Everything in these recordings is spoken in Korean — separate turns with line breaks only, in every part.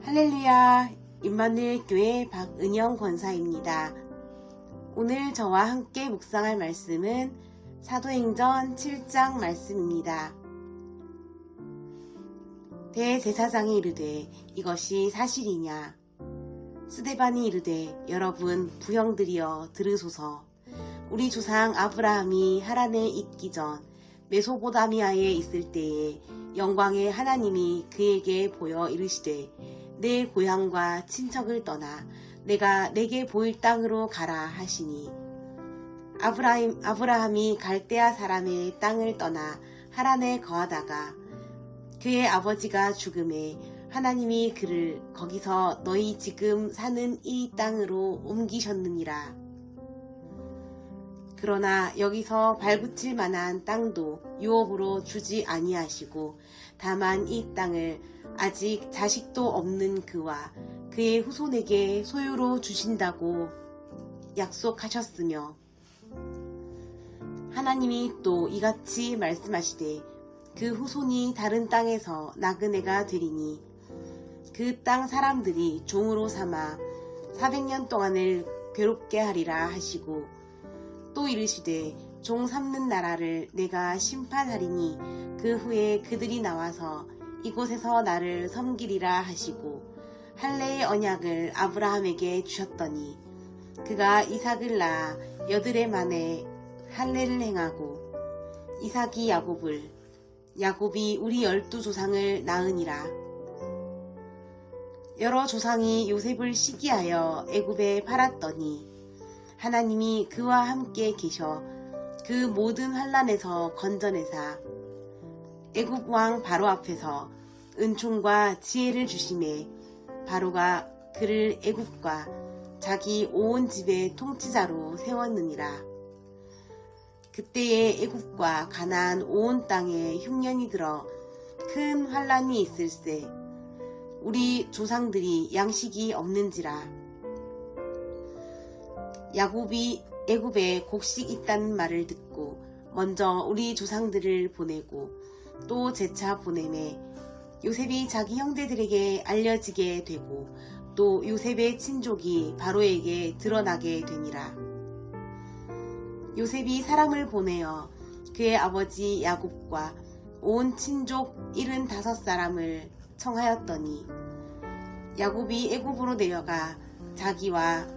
할렐루야, 임마누엘 교회 박은영 권사입니다. 오늘 저와 함께 묵상할 말씀은 사도행전 7장 말씀입니다. 대제사장이 이르되 이것이 사실이냐? 스데반이 이르되 여러분 부형들이여 들으소서. 우리 조상 아브라함이 하란에 있기 전 메소포다미아에 있을 때에 영광의 하나님이 그에게 보여 이르시되 내 고향과 친척을 떠나 내가 내게 보일 땅으로 가라 하시니, 아브라함이 갈대아 사람의 땅을 떠나 하란에 거하다가 그의 아버지가 죽음에 하나님이 그를 거기서 너희 지금 사는 이 땅으로 옮기셨느니라. 그러나 여기서 발붙일 만한 땅도 유업으로 주지 아니하시고 다만 이 땅을 아직 자식도 없는 그와 그의 후손에게 소유로 주신다고 약속하셨으며, 하나님이 또 이같이 말씀하시되 그 후손이 다른 땅에서 나그네가 되리니 그 땅 사람들이 종으로 삼아 400년 동안을 괴롭게 하리라 하시고, 또 이르시되 종 삼는 나라를 내가 심판하리니 그 후에 그들이 나와서 이곳에서 나를 섬기리라 하시고, 할례의 언약을 아브라함에게 주셨더니 그가 이삭을 낳아 8해 만에 할례를 행하고 이삭이 야곱을, 야곱이 우리 12조상을 낳으니라. 여러 조상이 요셉을 시기하여 애굽에 팔았더니 하나님이 그와 함께 계셔 그 모든 환난에서 건져내사 애굽 왕 바로 앞에서 은총과 지혜를 주심에 바로가 그를 애굽과 자기 온 집의 통치자로 세웠느니라. 그때에 애굽과 가나안 온 땅에 흉년이 들어 큰 환난이 있을세. 우리 조상들이 양식이 없는지라. 야곱이 애굽에 곡식 있다는 말을 듣고 먼저 우리 조상들을 보내고 또 재차 보내매 요셉이 자기 형제들에게 알려지게 되고 또 요셉의 친족이 바로에게 드러나게 되니라. 요셉이 사람을 보내어 그의 아버지 야곱과 온 친족 75사람을 청하였더니 야곱이 애굽으로 내려가 자기와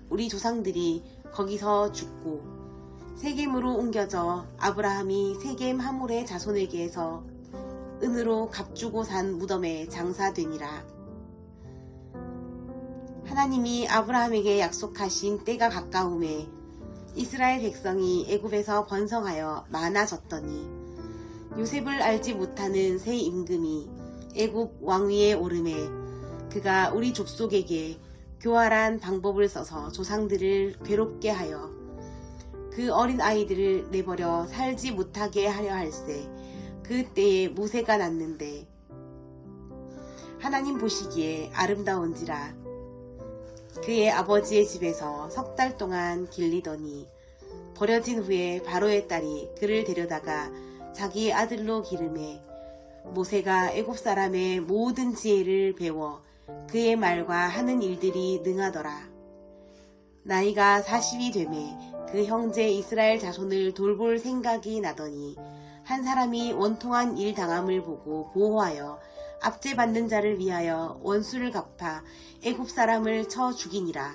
우리 조상들이 거기서 죽고 세겜으로 옮겨져 아브라함이 세겜 하몰의 자손에게서 은으로 값주고 산 무덤에 장사되니라. 하나님이 아브라함에게 약속하신 때가 가까움에 이스라엘 백성이 애굽에서 번성하여 많아졌더니 요셉을 알지 못하는 새 임금이 애굽 왕위에 오르매 그가 우리 족속에게 교활한 방법을 써서 조상들을 괴롭게 하여 그 어린 아이들을 내버려 살지 못하게 하려 할세. 그때에 모세가 났는데 하나님 보시기에 아름다운지라. 그의 아버지의 집에서 3달 동안 길리더니 버려진 후에 바로의 딸이 그를 데려다가 자기의 아들로 기르매 모세가 애굽 사람의 모든 지혜를 배워 그의 말과 하는 일들이 능하더라. 나이가 40이 되매 그 형제 이스라엘 자손을 돌볼 생각이 나더니 한 사람이 원통한 일 당함을 보고 보호하여 압제받는 자를 위하여 원수를 갚아 애굽 사람을 쳐 죽이니라.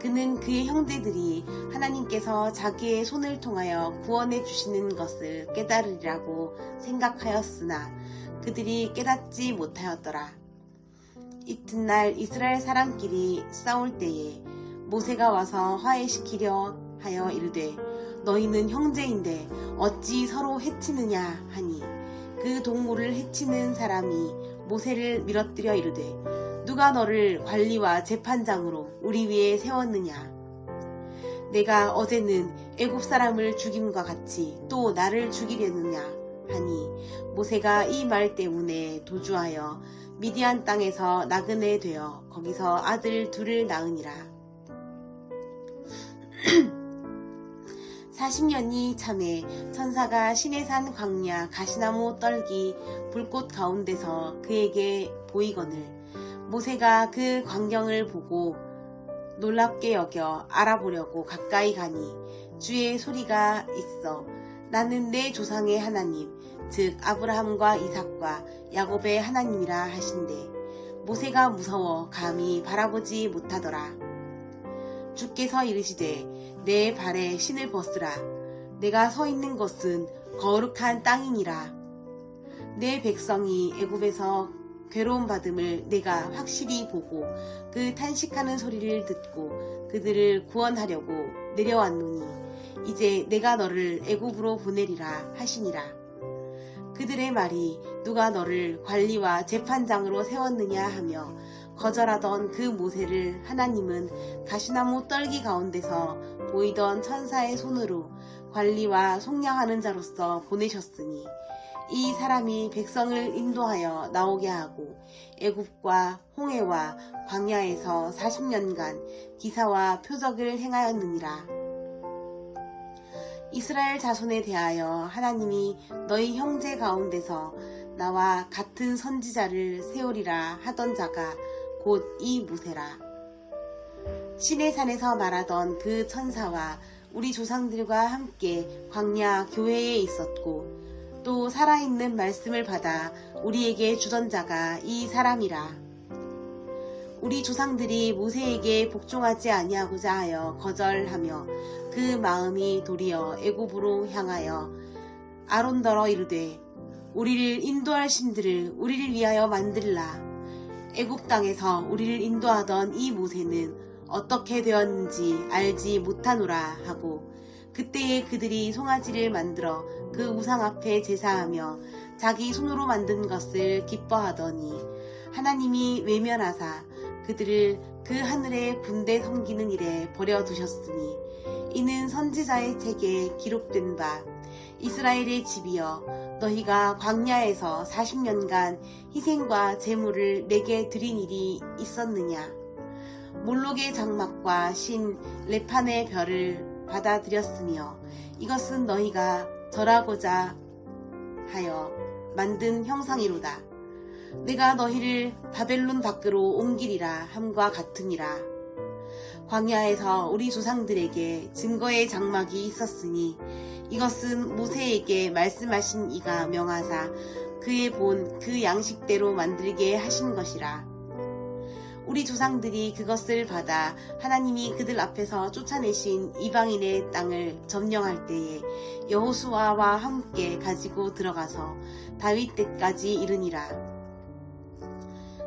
그는 그의 형제들이 하나님께서 자기의 손을 통하여 구원해 주시는 것을 깨달으리라고 생각하였으나 그들이 깨닫지 못하였더라. 이튿날 이스라엘 사람끼리 싸울 때에 모세가 와서 화해시키려 하여 이르되 너희는 형제인데 어찌 서로 해치느냐 하니 그 동물을 해치는 사람이 모세를 밀어뜨려 이르되 누가 너를 관리와 재판장으로 우리 위에 세웠느냐. 내가 어제는 애굽 사람을 죽임과 같이 또 나를 죽이려느냐 하니 모세가 이 말 때문에 도주하여 미디안 땅에서 나그네 되어 거기서 아들 둘을 낳으니라. 40년이 참에 천사가 시내산 광야 가시나무 떨기 불꽃 가운데서 그에게 보이거늘 모세가 그 광경을 보고 놀랍게 여겨 알아보려고 가까이 가니 주의 소리가 있어 나는 내 조상의 하나님 즉 아브라함과 이삭과 야곱의 하나님이라 하신대 모세가 무서워 감히 바라보지 못하더라. 주께서 이르시되 내 발에 신을 벗으라. 내가 서 있는 것은 거룩한 땅이니라. 내 백성이 애굽에서 괴로움 받음을 내가 확실히 보고 그 탄식하는 소리를 듣고 그들을 구원하려고 내려왔노니 이제 내가 너를 애굽으로 보내리라 하시니라. 그들의 말이 누가 너를 관리와 재판장으로 세웠느냐 하며 거절하던 그 모세를 하나님은 가시나무 떨기 가운데서 보이던 천사의 손으로 관리와 속량하는 자로서 보내셨으니 이 사람이 백성을 인도하여 나오게 하고 애굽과 홍해와 광야에서 40년간 기사와 표적을 행하였느니라. 이스라엘 자손에 대하여 하나님이 너희 형제 가운데서 나와 같은 선지자를 세우리라 하던 자가 곧 이 모세라. 시내산에서 말하던 그 천사와 우리 조상들과 함께 광야 교회에 있었고 또 살아있는 말씀을 받아 우리에게 주던 자가 이 사람이라. 우리 조상들이 모세에게 복종하지 아니하고자 하여 거절하며 그 마음이 도리어 애굽으로 향하여 아론더러 이르되 우리를 인도할 신들을 우리를 위하여 만들라. 애굽 땅에서 우리를 인도하던 이 모세는 어떻게 되었는지 알지 못하노라 하고 그때에 그들이 송아지를 만들어 그 우상 앞에 제사하며 자기 손으로 만든 것을 기뻐하더니 하나님이 외면하사 그들을 그 하늘의 군대 섬기는 일에 버려두셨으니 이는 선지자의 책에 기록된 바 이스라엘의 집이여 너희가 광야에서 40년간 희생과 제물을 내게 드린 일이 있었느냐. 몰록의 장막과 신 레판의 별을 받아들였으며 이것은 너희가 절하고자 하여 만든 형상이로다. 내가 너희를 바벨론 밖으로 옮기리라 함과 같으니라. 광야에서 우리 조상들에게 증거의 장막이 있었으니 이것은 모세에게 말씀하신 이가 명하사 그의 본 그 양식대로 만들게 하신 것이라. 우리 조상들이 그것을 받아 하나님이 그들 앞에서 쫓아내신 이방인의 땅을 점령할 때에 여호수아와 함께 가지고 들어가서 다윗 때까지 이르니라.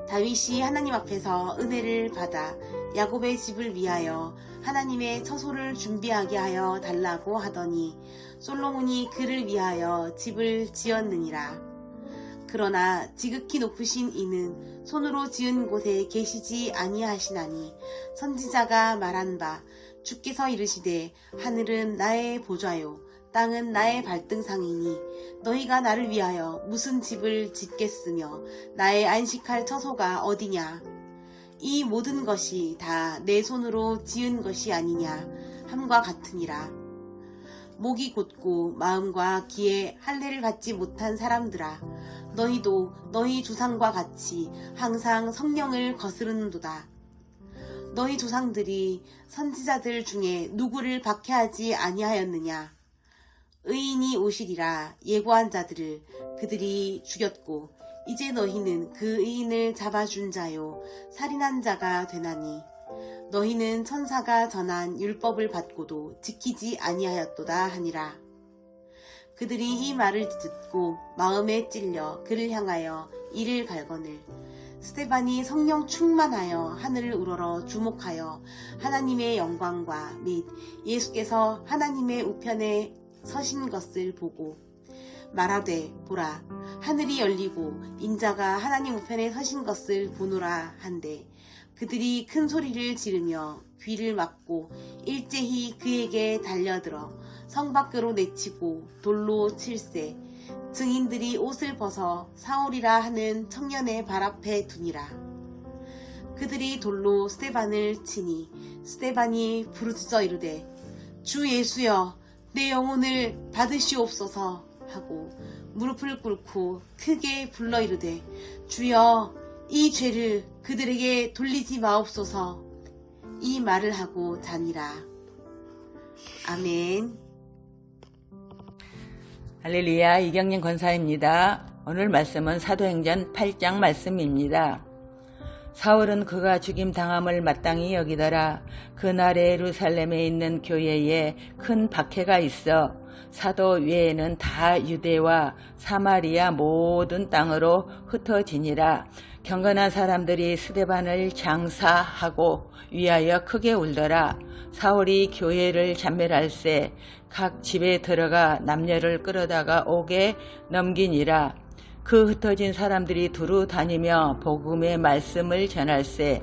다윗이 하나님 앞에서 은혜를 받아 야곱의 집을 위하여 하나님의 처소를 준비하게 하여 달라고 하더니 솔로몬이 그를 위하여 집을 지었느니라. 그러나 지극히 높으신 이는 손으로 지은 곳에 계시지 아니하시나니 선지자가 말한 바 주께서 이르시되 하늘은 나의 보좌요 땅은 나의 발등상이니 너희가 나를 위하여 무슨 집을 짓겠으며 나의 안식할 처소가 어디냐. 이 모든 것이 다 내 손으로 지은 것이 아니냐 함과 같으니라. 목이 곧고 마음과 귀에 할례를 받지 못한 사람들아 너희도 너희 조상과 같이 항상 성령을 거스르는도다. 너희 조상들이 선지자들 중에 누구를 박해하지 아니하였느냐. 의인이 오시리라 예고한 자들을 그들이 죽였고 이제 너희는 그 의인을 잡아준 자요 살인한 자가 되나니 너희는 천사가 전한 율법을 받고도 지키지 아니하였도다 하니라. 그들이 이 말을 듣고 마음에 찔려 그를 향하여 이를 갈거늘 스데반이 성령 충만하여 하늘을 우러러 주목하여 하나님의 영광과 및 예수께서 하나님의 우편에 서신 것을 보고 말하되 보라 하늘이 열리고 인자가 하나님 우편에 서신 것을 보노라 한데 그들이 큰 소리를 지르며 귀를 막고 일제히 그에게 달려들어 성 밖으로 내치고 돌로 칠세 증인들이 옷을 벗어 사울이라 하는 청년의 발 앞에 두니라. 그들이 돌로 스데반을 치니 스데반이 부르짖어 이르되 주 예수여 내 영혼을 받으시옵소서 하고 무릎을 꿇고 크게 불러 이르되 주여 이 죄를 그들에게 돌리지 마옵소서 이 말을 하고 자니라. 아멘.
할렐루야, 이경림 권사입니다. 오늘 말씀은 사도행전 8장 말씀입니다. 사울은 그가 죽임당함을 마땅히 여기더라. 그날에 예루살렘에 있는 교회에 큰 박해가 있어 사도 외에는 다 유대와 사마리아 모든 땅으로 흩어지니라. 경건한 사람들이 스데반을 장사하고 위하여 크게 울더라. 사울이 교회를 잔멸할세 각 집에 들어가 남녀를 끌어다가 옥에 넘기니라. 그 흩어진 사람들이 두루 다니며 복음의 말씀을 전할세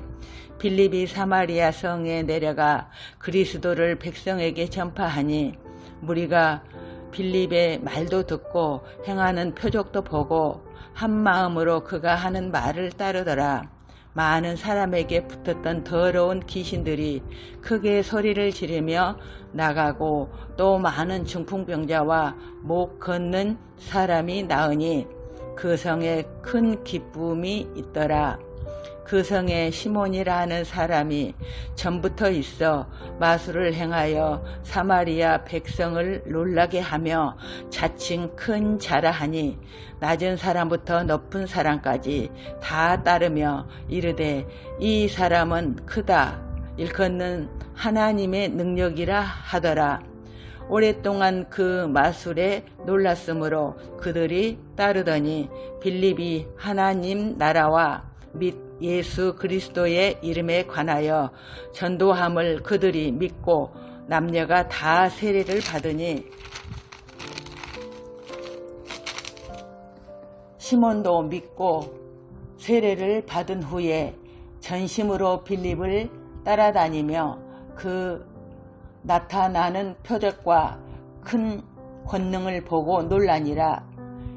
빌립이 사마리아 성에 내려가 그리스도를 백성에게 전파하니 무리가 빌립의 말도 듣고 행하는 표적도 보고 한 마음으로 그가 하는 말을 따르더라. 많은 사람에게 붙었던 더러운 귀신들이 크게 소리를 지르며 나가고 또 많은 중풍병자와 목 걷는 사람이 나으니 그 성에 큰 기쁨이 있더라. 그 성에 시몬이라 하는 사람이 전부터 있어 마술을 행하여 사마리아 백성을 놀라게 하며 자칭 큰 자라하니 낮은 사람부터 높은 사람까지 다 따르며 이르되 이 사람은 크다 일컫는 하나님의 능력이라 하더라. 오랫동안 그 마술에 놀랐으므로 그들이 따르더니 빌립이 하나님 나라와 및 예수 그리스도의 이름에 관하여 전도함을 그들이 믿고 남녀가 다 세례를 받으니 시몬도 믿고 세례를 받은 후에 전심으로 빌립을 따라다니며 그 나타나는 표적과 큰 권능을 보고 놀라니라.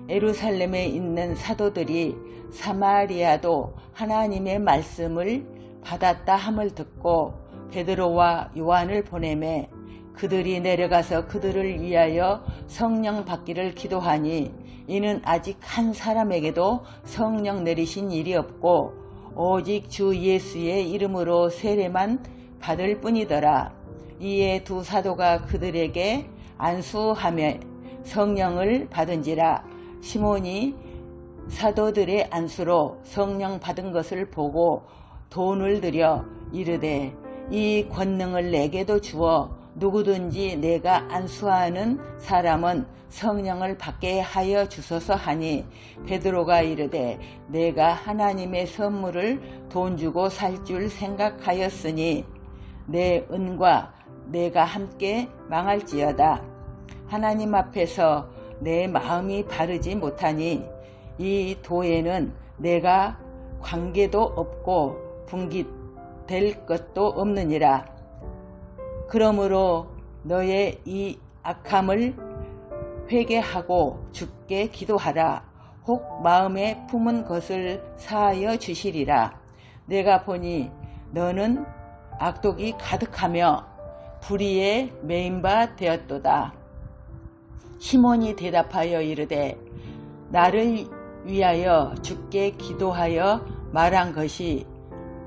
예루살렘에 있는 사도들이 사마리아도 하나님의 말씀을 받았다 함을 듣고 베드로와 요한을 보내매 그들이 내려가서 그들을 위하여 성령 받기를 기도하니 이는 아직 한 사람에게도 성령 내리신 일이 없고 오직 주 예수의 이름으로 세례만 받을 뿐이더라. 이에 두 사도가 그들에게 안수하며 성령을 받은지라. 시몬이 사도들의 안수로 성령 받은 것을 보고 돈을 들여 이르되 이 권능을 내게도 주어 누구든지 내가 안수하는 사람은 성령을 받게 하여 주소서 하니 베드로가 이르되 내가 하나님의 선물을 돈 주고 살 줄 생각하였으니 내 은과 내가 함께 망할지어다. 하나님 앞에서 내 마음이 바르지 못하니 이 도에는 내가 관계도 없고 분깃될 것도 없느니라. 그러므로 너의 이 악함을 회개하고 주께 기도하라. 혹 마음에 품은 것을 사하여 주시리라. 내가 보니 너는 악독이 가득하며 불의에 매인 바 되었도다. 시몬이 대답하여 이르되 나를 위하여 주께 기도하여 말한 것이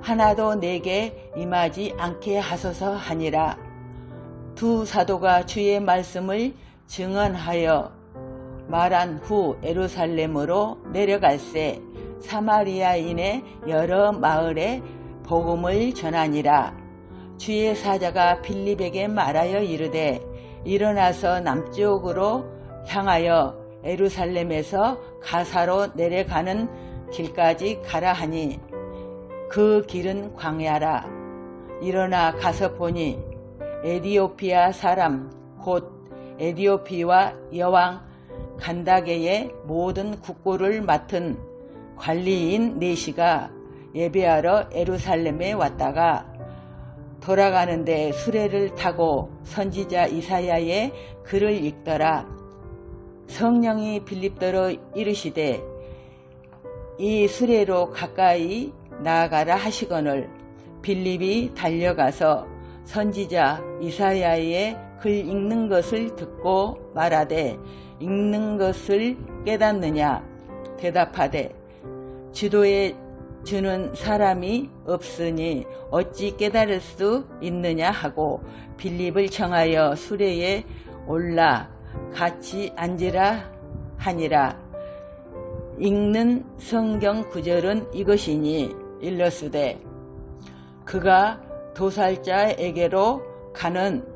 하나도 내게 임하지 않게 하소서 하니라. 두 사도가 주의 말씀을 증언하여 말한 후 예루살렘으로 내려갈새 사마리아인의 여러 마을에 복음을 전하니라. 주의 사자가 빌립에게 말하여 이르되 일어나서 남쪽으로 향하여 예루살렘에서 가사로 내려가는 길까지 가라 하니 그 길은 광야라. 일어나 가서 보니 에디오피아 사람 곧 에디오피와 여왕 간다게의 모든 국고를 맡은 관리인 네시가 예배하러 예루살렘에 왔다가 돌아가는데 수레를 타고 선지자 이사야의 글을 읽더라. 성령이 빌립더러 이르시되 이 수레로 가까이 나아가라 하시거늘 빌립이 달려가서 선지자 이사야의 글 읽는 것을 듣고 말하되 읽는 것을 깨닫느냐 대답하되 지도에 주는 사람이 없으니 어찌 깨달을 수 있느냐 하고 빌립을 청하여 수레에 올라 같이 앉으라 하니라. 읽는 성경 구절은 이것이니 일러스되 그가 도살자에게로 가는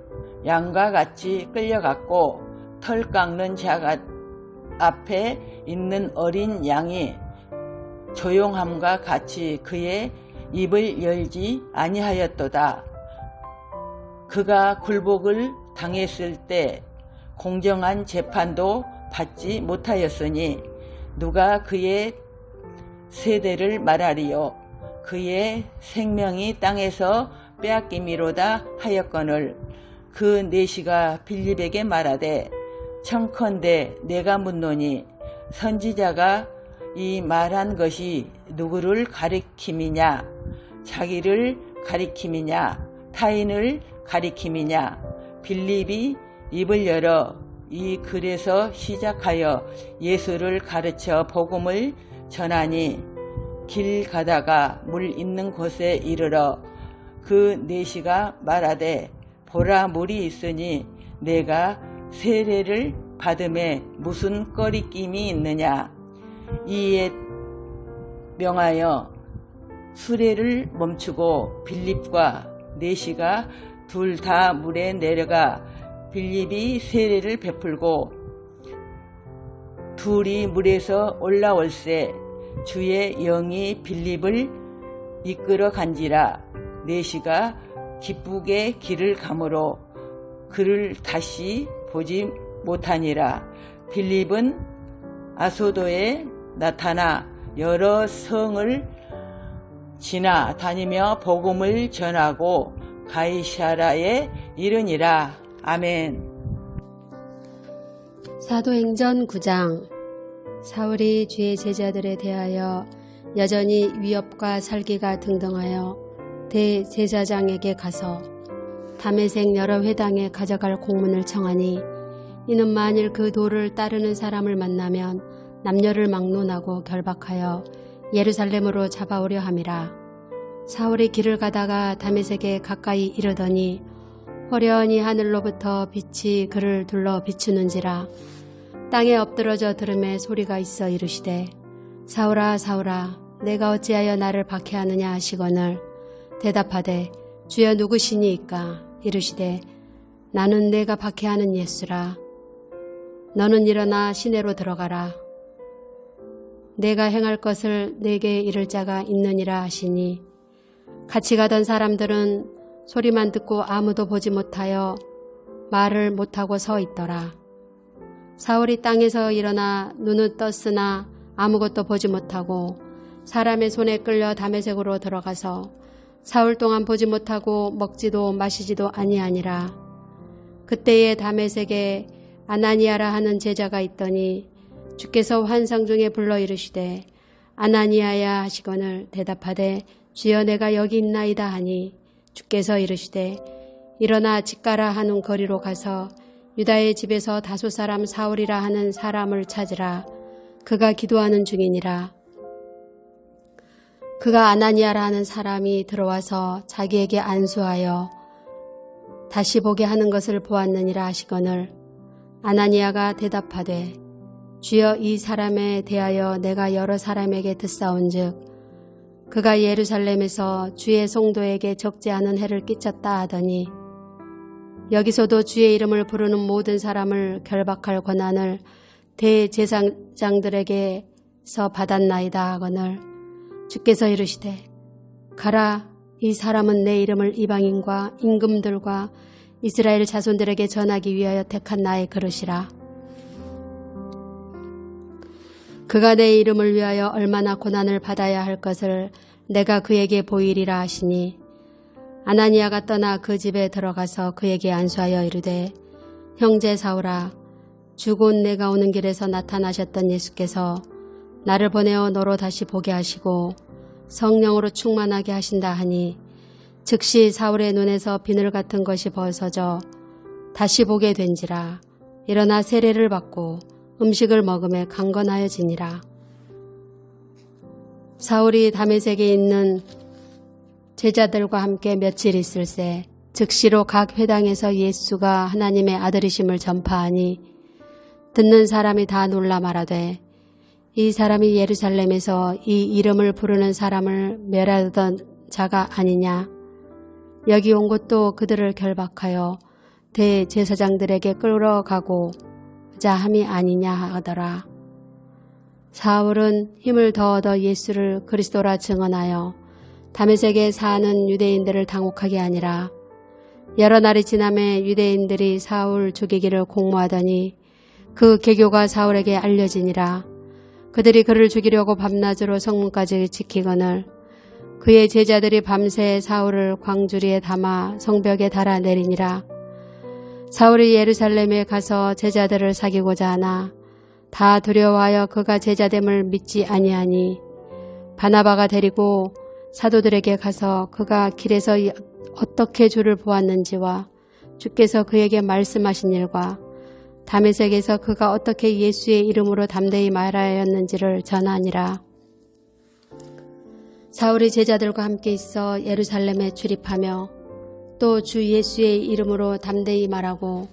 양과 같이 끌려갔고 털 깎는 자 앞에 있는 어린 양이 조용함과 같이 그의 입을 열지 아니하였도다. 그가 굴복을 당했을 때 공정한 재판도 받지 못하였으니 누가 그의 세대를 말하리요. 그의 생명이 땅에서 빼앗김이로다 하였거늘 그 네시가 빌립에게 말하되 청컨대 내가 묻노니 선지자가 이 말한 것이 누구를 가리킴이냐 자기를 가리킴이냐 타인을 가리킴이냐. 빌립이 입을 열어 이 글에서 시작하여 예수를 가르쳐 복음을 전하니 길 가다가 물 있는 곳에 이르러 그 네시가 말하되 보라 물이 있으니 내가 세례를 받음에 무슨 꺼리낌이 있느냐. 이에 명하여 수레를 멈추고 빌립과 네시가 둘 다 물에 내려가 빌립이 세례를 베풀고 둘이 물에서 올라올새 주의 영이 빌립을 이끌어 간지라. 네시가 기쁘게 길을 가므로 그를 다시 보지 못하니라. 빌립은 아소도에 나타나 여러 성을 지나 다니며 복음을 전하고 가이사라에 이르니라. 아멘.
사도행전 9장. 사울이 주의 제자들에 대하여 여전히 위협과 살기가 등등하여 대제사장에게 가서 다메섹 여러 회당에 가져갈 공문을 청하니 이는 만일 그 도를 따르는 사람을 만나면 남녀를 막론하고 결박하여 예루살렘으로 잡아오려 함이라. 사울이 길을 가다가 다메섹에 가까이 이르더니 호련히 하늘로부터 빛이 그를 둘러 비추는지라. 땅에 엎드러져 들음에 소리가 있어 이르시되 사울아 사울아 내가 어찌하여 나를 박해하느냐 하시거늘 대답하되 주여 누구시니이까. 이르시되 나는 내가 박해하는 예수라. 너는 일어나 시내로 들어가라. 내가 행할 것을 내게 이를 자가 있느니라 하시니 같이 가던 사람들은 소리만 듣고 아무도 보지 못하여 말을 못하고 서 있더라. 사울이 땅에서 일어나 눈은 떴으나 아무것도 보지 못하고 사람의 손에 끌려 다메섹으로 들어가서 사흘 동안 보지 못하고 먹지도 마시지도 아니하니라. 그때에 다메섹에 아나니아라 하는 제자가 있더니 주께서 환상 중에 불러 이르시되 아나니아야 하시거늘 대답하되 주여 내가 여기 있나이다 하니 주께서 이르시되 일어나 집 가라 하는 거리로 가서 유다의 집에서 다소 사람 사울이라 하는 사람을 찾으라. 그가 기도하는 중이니라. 그가 아나니아라 하는 사람이 들어와서 자기에게 안수하여 다시 보게 하는 것을 보았느니라 하시거늘 아나니아가 대답하되 주여 이 사람에 대하여 내가 여러 사람에게 듣사온즉 그가 예루살렘에서 주의 성도에게 적지 않은 해를 끼쳤다 하더니 여기서도 주의 이름을 부르는 모든 사람을 결박할 권한을 대제사장들에게 손에서 받았나이다 하거늘 주께서 이르시되 가라, 이 사람은 내 이름을 이방인과 임금들과 이스라엘 자손들에게 전하기 위하여 택한 나의 그릇이라. 그가 내 이름을 위하여 얼마나 고난을 받아야 할 것을 내가 그에게 보이리라 하시니 아나니아가 떠나 그 집에 들어가서 그에게 안수하여 이르되 형제 사울아, 주 곧 내가 오는 길에서 나타나셨던 예수께서 나를 보내어 너로 다시 보게 하시고 성령으로 충만하게 하신다 하니 즉시 사울의 눈에서 비늘 같은 것이 벗어져 다시 보게 된지라. 일어나 세례를 받고 음식을 먹음에 강건하여지니라. 사울이 다메섹에 있는 제자들과 함께 며칠 있을새 즉시로 각 회당에서 예수가 하나님의 아들이심을 전파하니 듣는 사람이 다 놀라 말하되 이 사람이 예루살렘에서 이 이름을 부르는 사람을 멸하던 자가 아니냐. 여기 온 것도 그들을 결박하여 대제사장들에게 끌어가고자 함이 아니냐 하더라. 사울은 힘을 더 얻어 예수를 그리스도라 증언하여 다메섹에 사는 유대인들을 당혹하게 하니라. 여러 날이 지남에 유대인들이 사울 죽이기를 공모하더니 그 계교가 사울에게 알려지니라. 그들이 그를 죽이려고 밤낮으로 성문까지 지키거늘 그의 제자들이 밤새 사울을 광주리에 담아 성벽에 달아 내리니라. 사울이 예루살렘에 가서 제자들을 사귀고자 하나 다 두려워하여 그가 제자됨을 믿지 아니하니 바나바가 데리고 사도들에게 가서 그가 길에서 어떻게 주를 보았는지와 주께서 그에게 말씀하신 일과 다메섹에서 그가 어떻게 예수의 이름으로 담대히 말하였는지를 전하니라. 사울이 제자들과 함께 있어 예루살렘에 출입하며 또 주 예수의 이름으로 담대히 말하고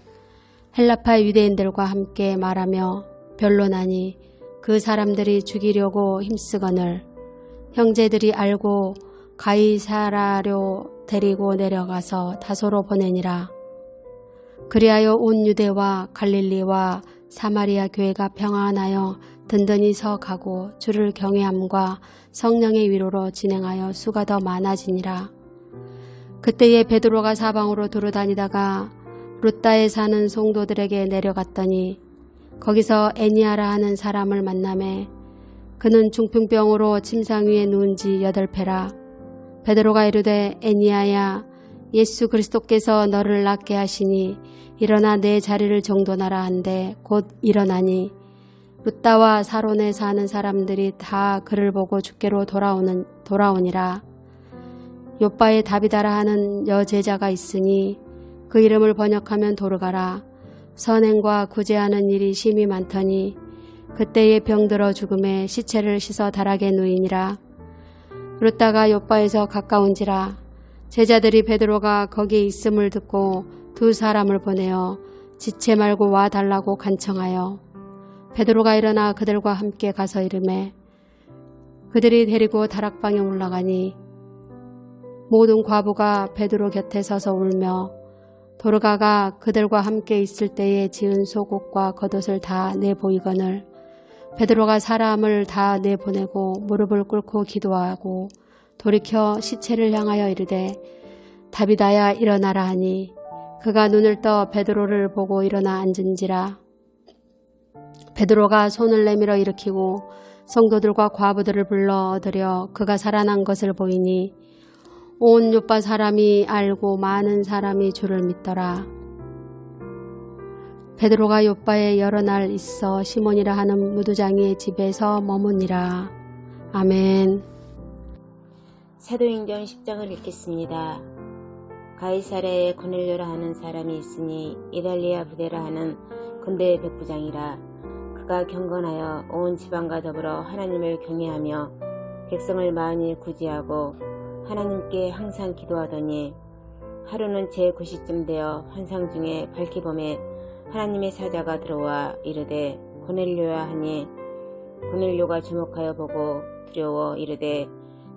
헬라파 유대인들과 함께 말하며 변론하니 그 사람들이 죽이려고 힘쓰거늘 형제들이 알고 가이사라로 데리고 내려가서 다소로 보내니라. 그리하여 온 유대와 갈릴리와 사마리아 교회가 평안하여 든든히 서가고 주를 경외함과 성령의 위로로 진행하여 수가 더 많아지니라. 그때에 베드로가 사방으로 두루다니다가 루따에 사는 성도들에게 내려갔더니 거기서 애니아라 하는 사람을 만나매 그는 중풍병으로 침상 위에 누운 지 8회라. 베드로가 이르되 애니아야, 예수 그리스도께서 너를 낫게 하시니 일어나 내 자리를 정돈하라 한데 곧 일어나니 루따와 사론에 사는 사람들이 다 그를 보고 주께로 돌아오니라. 요빠에 다비다라 하는 여제자가 있으니 그 이름을 번역하면 도르가라. 선행과 구제하는 일이 심히 많더니 그때에 병들어 죽음에 시체를 씻어 다락에 누이니라. 루따가 요빠에서 가까운지라. 제자들이 베드로가 거기 있음을 듣고 2 사람을 보내어 지체 말고 와 달라고 간청하여 베드로가 일어나 그들과 함께 가서 이르매 그들이 데리고 다락방에 올라가니 모든 과부가 베드로 곁에 서서 울며 도르가가 그들과 함께 있을 때에 지은 속옷과 겉옷을 다 내보이거늘 베드로가 사람을 다 내보내고 무릎을 꿇고 기도하고 돌이켜 시체를 향하여 이르되 다비다야 일어나라 하니 그가 눈을 떠 베드로를 보고 일어나 앉은지라. 베드로가 손을 내밀어 일으키고 성도들과 과부들을 불러 얻으려 그가 살아난 것을 보이니 온 요빠 사람이 알고 많은 사람이 주를 믿더라. 베드로가 요빠에 여러 날 있어 시몬이라 하는 무두장이의 집에서 머무니라. 아멘.
사도행전 10장을 읽겠습니다. 가이사랴에 고넬료라 하는 사람이 있으니 이달리아 부대라 하는 군대의 백부장이라. 그가 경건하여 온 지방과 더불어 하나님을 경외하며 백성을 많이 구제하고 하나님께 항상 기도하더니 하루는 제9시쯤 되어 환상 중에 밝히 범에 하나님의 사자가 들어와 이르되 고넬료야 하니 고넬료가 주목하여 보고 두려워 이르되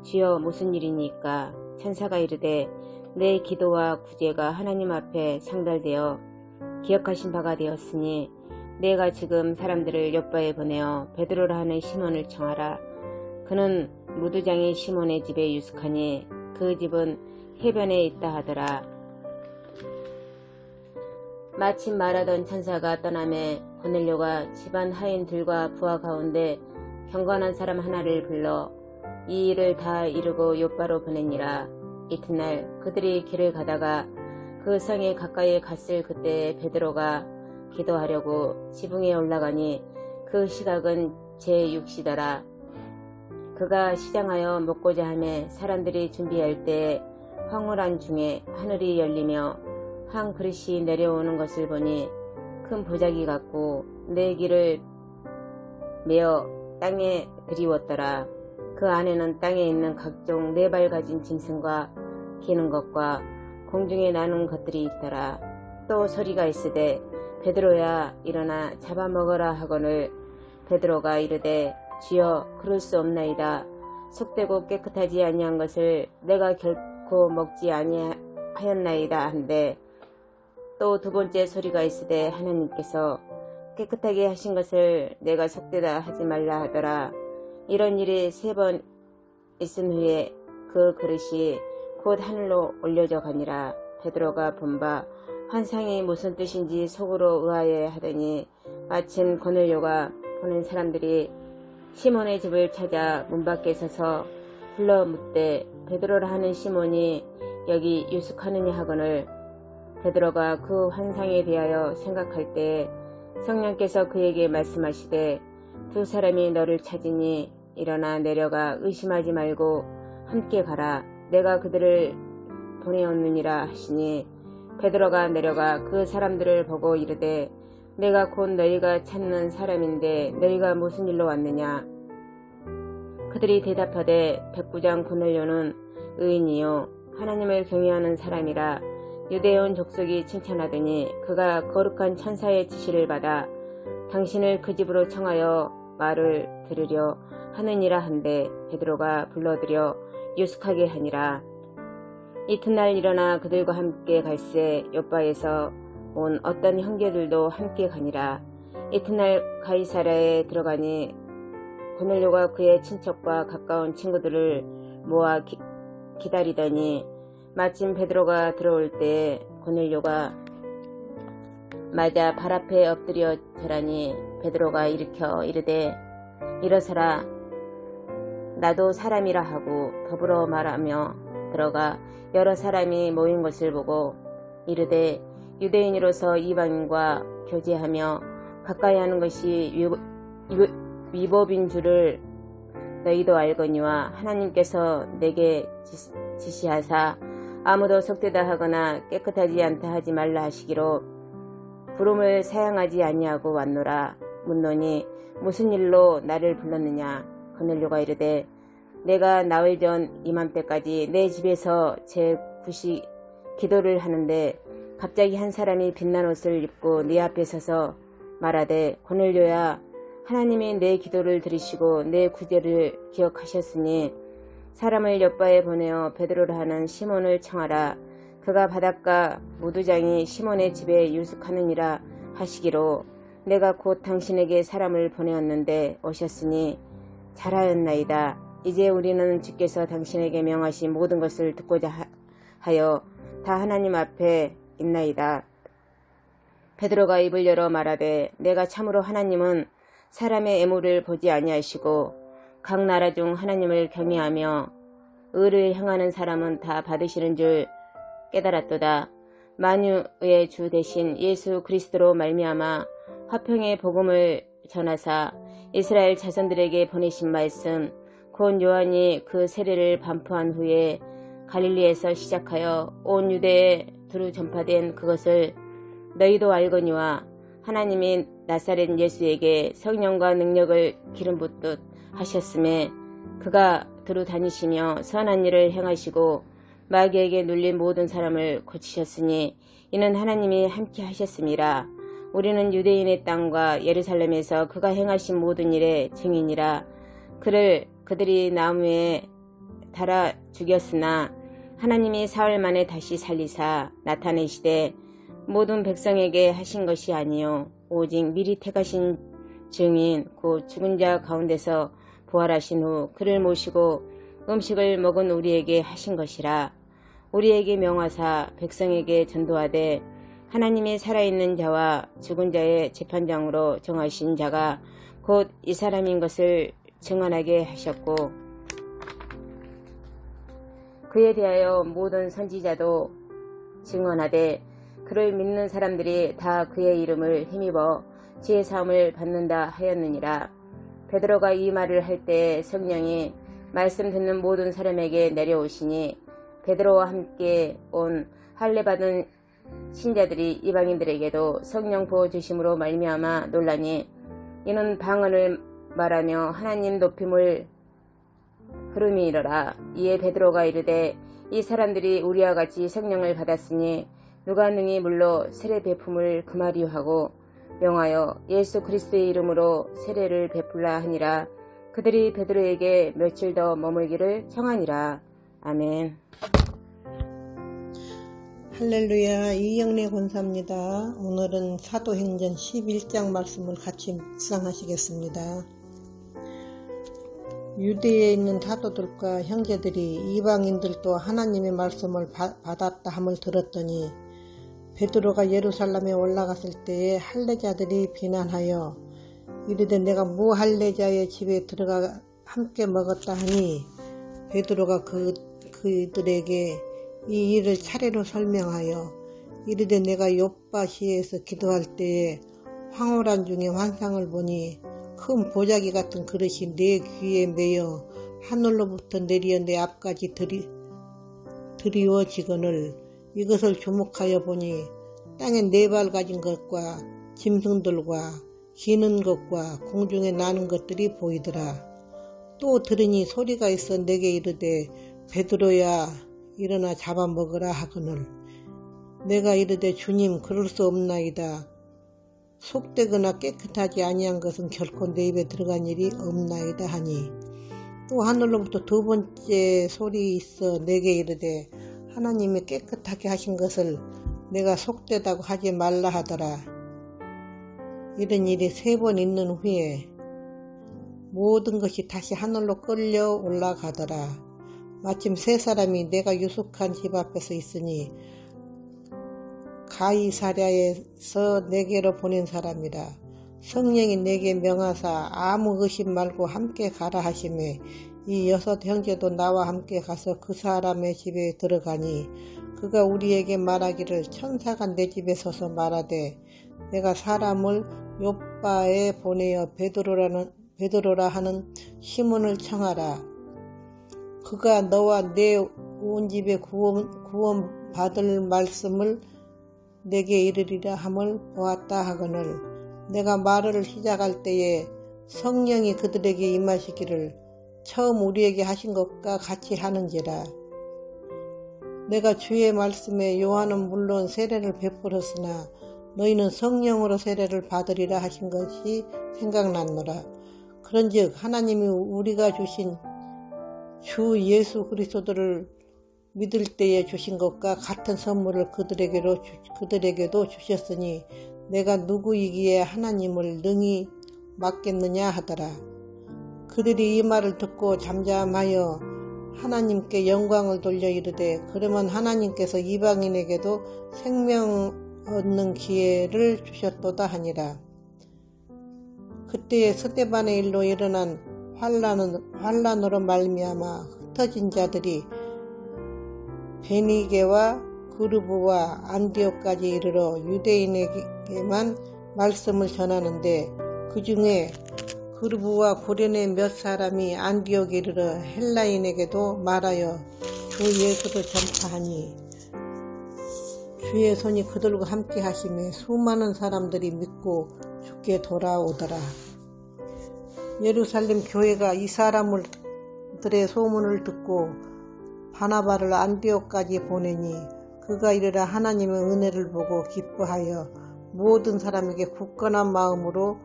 주여 무슨 일이니까? 천사가 이르되 내 기도와 구제가 하나님 앞에 상달되어 기억하신 바가 되었으니 내가 지금 사람들을 요바에 보내어 베드로라 하는 시몬을 청하라. 그는 무두장이 시몬의 집에 유숙하니 그 집은 해변에 있다 하더라. 마침 말하던 천사가 떠나매 고넬료가 집안 하인들과 부하 가운데 경건한 사람 하나를 불러 이 일을 다 이루고 요바로 보내니라. 이튿날 그들이 길을 가다가 그 성에 가까이 갔을 그때 베드로가 기도하려고 지붕에 올라가니 그 시각은 제6시더라. 그가 시장하여 먹고자 하매 사람들이 준비할 때에 황홀한 중에 하늘이 열리며 한 그릇이 내려오는 것을 보니 큰 보자기 같고 네 길을 메어 땅에 들이웠더라. 그 안에는 땅에 있는 각종 네 발 가진 짐승과 기는 것과 공중에 나는 것들이 있더라. 또 소리가 있으되 베드로야 일어나 잡아먹어라 하거늘 베드로가 이르되 주여 그럴 수 없나이다. 속되고 깨끗하지 아니한 것을 내가 결코 먹지 아니하였나이다 한데 또 두 번째 소리가 있으되 하나님께서 깨끗하게 하신 것을 내가 속되다 하지 말라 하더라. 이런 일이 3번 있은 후에 그 그릇이 곧 하늘로 올려져 가니라. 베드로가 본 바 환상이 무슨 뜻인지 속으로 의아해 하더니 마침 고넬료가 보낸 사람들이 시몬의 집을 찾아 문 밖에 서서 불러 묻되 베드로라 하는 시몬이 여기 유숙하느냐 하거늘 베드로가 그 환상에 대하여 생각할 때 성령께서 그에게 말씀하시되 두 사람이 너를 찾으니 일어나 내려가 의심하지 말고 함께 가라. 내가 그들을 보내었느니라 하시니 베드로가 내려가 그 사람들을 보고 이르되 내가 곧 너희가 찾는 사람인데 너희가 무슨 일로 왔느냐. 그들이 대답하되 백부장 고넬료는 의인이요 하나님을 경외하는 사람이라 유대온 족속이 칭찬하더니 그가 거룩한 천사의 지시를 받아 당신을 그 집으로 청하여 말을 들으려 하느니라 한데 베드로가 불러들여 유숙하게 하니라. 이튿날 일어나 그들과 함께 갈새 요바에서 온 어떤 형제들도 함께 가니라. 이튿날 가이사랴에 들어가니 고넬료가 그의 친척과 가까운 친구들을 모아 기다리더니 마침 베드로가 들어올 때 고넬료가 맞아 발 앞에 엎드려 절하니 베드로가 일으켜 이르되 일어서라 나도 사람이라 하고 더불어 말하며 들어가 여러 사람이 모인 것을 보고 이르되 유대인으로서 이방인과 교제하며 가까이 하는 것이 위법인 줄을 너희도 알거니와 하나님께서 내게 지시하사 아무도 속되다 하거나 깨끗하지 않다 하지 말라 하시기로 부름을 사양하지 아니하고 왔노라. 묻노니 무슨 일로 나를 불렀느냐. 고넬료가 이르되 내가 나흘 전 이맘때까지 내 집에서 제9시 기도를 하는데 갑자기 한 사람이 빛난 옷을 입고 네 앞에 서서 말하되 고넬료야 하나님이 내 기도를 들으시고 내 구제를 기억하셨으니 사람을 요바에 보내어 베드로라 하는 시몬을 청하라. 그가 바닷가 무두장이 시몬의 집에 유숙하느니라 하시기로 내가 곧 당신에게 사람을 보내었는데 오셨으니 잘하였나이다. 이제 우리는 주께서 당신에게 명하신 모든 것을 듣고자 하여 다 하나님 앞에 있나이다. 베드로가 입을 열어 말하되 내가 참으로 하나님은 사람의 애물을 보지 아니하시고 각 나라 중 하나님을 경외하며 의를 행하는 사람은 다 받으시는 줄 깨달았도다. 만유의 주 대신 예수 그리스도로 말미암아 화평의 복음을 전하사 이스라엘 자손들에게 보내신 말씀 곧 요한이 그 세례를 반포한 후에 갈릴리에서 시작하여 온 유대에 두루 전파된 그것을 너희도 알거니와 하나님이 나사렛 예수에게 성령과 능력을 기름 붓듯 하셨음에 그가 두루 다니시며 선한 일을 행하시고 마귀에게 눌린 모든 사람을 고치셨으니 이는 하나님이 함께 하셨음이라. 우리는 유대인의 땅과 예루살렘에서 그가 행하신 모든 일의 증인이라. 그를 그들이 나무에 달아 죽였으나 하나님이 사흘 만에 다시 살리사 나타내시되 모든 백성에게 하신 것이 아니요 오직 미리 택하신 증인 곧 죽은 자 가운데서 부활하신 후 그를 모시고 음식을 먹은 우리에게 하신 것이라. 우리에게 명하사 백성에게 전도하되 하나님이 살아있는 자와 죽은 자의 재판장으로 정하신 자가 곧 이 사람인 것을 증언하게 하셨고, 그에 대하여 모든 선지자도 증언하되 그를 믿는 사람들이 다 그의 이름을 힘입어 지혜 사함을 받는다 하였느니라. 베드로가 이 말을 할 때에 성령이 말씀 듣는 모든 사람에게 내려오시니 베드로와 함께 온 할례 받은 신자들이 이방인들에게도 성령 부어주심으로 말미암아 놀라니, 이는 방언을 말하며 하나님 높임을 흐름이니라. 이에 베드로가 이르되 이 사람들이 우리와 같이 성령을 받았으니 누가 능히 물로 세례 베품을 금하리요 하고 명하여 예수 그리스도의 이름으로 세례를 베풀라 하니라. 그들이 베드로에게 며칠 더 머물기를 청하니라. 아멘.
할렐루야. 이영래 권사입니다. 오늘은 사도행전 11장 말씀을 같이 묵상하시겠습니다. 유대에 있는 사도들과 형제들이 이방인들도 하나님의 말씀을 받았다 함을 들었더니 베드로가 예루살렘에 올라갔을 때에 할례자들이 비난하여 이르되 내가 무할례자의 집에 들어가 함께 먹었다 하니, 베드로가 그들에게 이 일을 차례로 설명하여 이르되 내가 욥바시에서 기도할 때에 황홀한 중에 환상을 보니 큰 보자기 같은 그릇이 내 귀에 매여 하늘로부터 내려 내 앞까지 드리워지거늘 이것을 주목하여 보니 땅에 4발 가진 것과 짐승들과 기는 것과 공중에 나는 것들이 보이더라. 또 들으니 소리가 있어 내게 이르되 베드로야 일어나 잡아먹으라 하거늘 내가 이르되 주님 그럴 수 없나이다. 속되거나 깨끗하지 아니한 것은 결코 내 입에 들어간 일이 없나이다 하니, 또 하늘로부터 2번째 소리 있어 내게 이르되 하나님이 깨끗하게 하신 것을 내가 속되다고 하지 말라 하더라. 이런 일이 3번 있는 후에 모든 것이 다시 하늘로 끌려 올라가더라. 마침 3사람이 내가 유숙한 집 앞에서 있으니 가이사랴에서 내게로 보낸 사람이라. 성령이 내게 명하사 아무 의심 말고 함께 가라 하시매 이 6 형제도 나와 함께 가서 그 사람의 집에 들어가니, 그가 우리에게 말하기를 천사가 내 집에 서서 말하되 내가 사람을 욥바에 보내어 베드로라 하는 시몬을 청하라. 그가 너와 내 온 집에 구원 받을 말씀을 내게 이르리라 함을 보았다 하거늘 내가 말을 시작할 때에 성령이 그들에게 임하시기를 처음 우리에게 하신 것과 같이 하는지라. 내가 주의 말씀에 요한은 물론 세례를 베풀었으나 너희는 성령으로 세례를 받으리라 하신 것이 생각났노라. 그런즉 하나님이 우리가 주신 주 예수 그리스도를 믿을 때에 주신 것과 같은 선물을 그들에게도 주셨으니 내가 누구이기에 하나님을 능히 맡겠느냐 하더라. 그들이 이 말을 듣고 잠잠하여 하나님께 영광을 돌려 이르되 그러면 하나님께서 이방인에게도 생명 얻는 기회를 주셨도다 하니라. 그때에 스데반의 일로 일어난 환란으로 말미암아 흩어진 자들이 베니게와 그르브와 안디옥까지 이르러 유대인에게만 말씀을 전하는데, 그 중에 그르브와 고레네 몇 사람이 안디옥에 이르러 헬라인에게도 말하여 주 예수를 전파하니 주의 손이 그들과 함께 하심에 수많은 사람들이 믿고 주께 돌아오더라. 예루살렘 교회가 이 사람들의 소문을 듣고 바나바를 안디옥까지 보내니 그가 이르러 하나님의 은혜를 보고 기뻐하여 모든 사람에게 굳건한 마음으로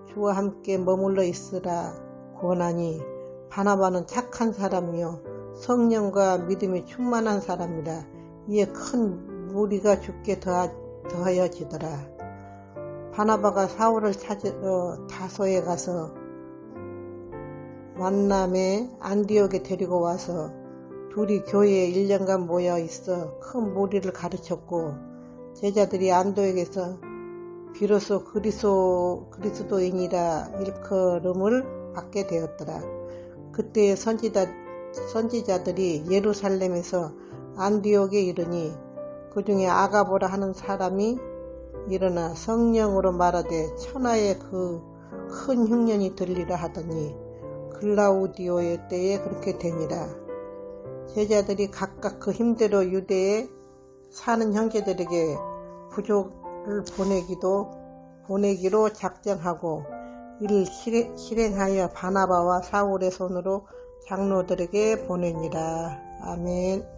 주와 함께 머물러 있으라 권하니, 바나바는 착한 사람이요 성령과 믿음이 충만한 사람이라. 이에 큰 무리가 주께 더하여지더라. 바나바가 사울을 찾으러 다소에 가서 만남에 안디옥에 데리고 와서 둘이 교회에 1년간 모여 있어 큰 무리를 가르쳤고 제자들이 안디옥에서 비로소 그리스도인이라 일컬음을 받게 되었더라. 그때 선지자들이 예루살렘에서 안디옥에 이르니 그 중에 아가보라 하는 사람이 일어나 성령으로 말하되 천하에 그 큰 흉년이 들리라 하더니 글라우디오의 때에 그렇게 되니라. 제자들이 각각 그 힘대로 유대에 사는 형제들에게 부족을 보내기로 작정하고 이를 실행하여 바나바와 사울의 손으로 장로들에게 보내니라. 아멘.